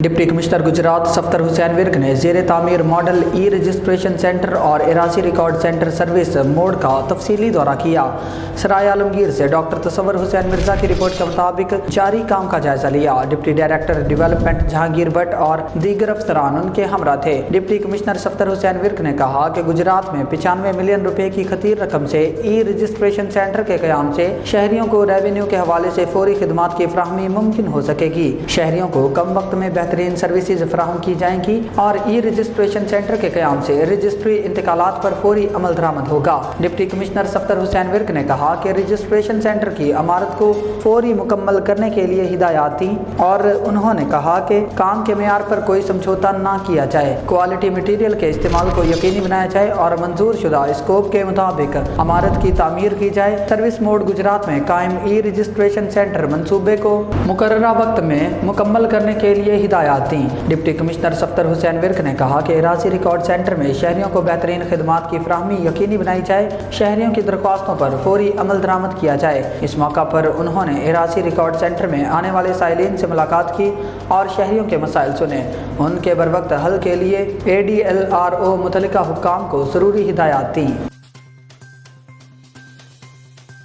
Deputy commissioner Gujarat Safdar Hussain Virk ने ज़ेर तामीर मॉडल ई रजिस्ट्रेशन सेंटर और एरासी रिकॉर्ड सेंटर सर्विस मोड का तफसीली दौरा किया। सराय आलमगीर से डॉक्टर तसव्वुर हुसैन मिर्जा की रिपोर्ट के मुताबिक जारी काम का जायजा लिया। Deputy director development Jahangir Bhatt और दीगर अफसरान उनके हमरा थे। डिप्टी कमिश्नर सफ्तर हुसैन विर्क ने कहा कि गुजरात में 95 मिलियन रुपए की खतीर रकम से ई रजिस्ट्रेशन सेंटर के क़याम से शहरियों को रेवेन्यू के हवाले से फौरी खिदमात की फराहमी मुमकिन हो सकेगी। शहरियों को कम वक्त में बेहतरीन सर्विसेज फराहम की जाएंगी और ई रजिस्ट्रेशन सेंटर के क़याम से रजिस्ट्री इंतकालात पर फौरी अमल दरामद होगा। डिप्टी कमिश्नर सफ्तर हुसैन विर्क ने कहा कि रजिस्ट्रेशन सेंटर की इमारत को फौरी मुकम्मल करने के लिए हिदायत दी और उन्होंने कहा कि काम के मेयार पर कोई समझौता ना किया जाए, क्वालिटी मटीरियल के इस्तेमाल को यकीनी बनाया जाए और मंजूर शुदा स्कोप के मुताबिक इमारत की तामीर की जाए। सर्विस मोड गुजरात में कायम ई रजिस्ट्रेशन सेंटर मंसूबे को मुकर्ररा वक्त में मुकम्मल करने के लिए हिदायत दी। डिप्टी कमिश्नर सफ्तर हुसैन विर्क ने कहा कि एरासी रिकॉर्ड सेंटर में शहरियों को बेहतरीन खिदमात की फराहमी यकीनी बनाई जाए, शहरियों की दरख्वास्तों पर फौरी अमल दरामद किया जाए। इस मौका पर उन्होंने एरासी रिकॉर्ड सेंटर में आने वाले साइलिन से मुलाकात की और शहरियों के मसाइल सुने। उनके बरवक्त हल के लिए ADLRO मुतल्लिका हुक्काम को ज़रूरी हिदायत दी।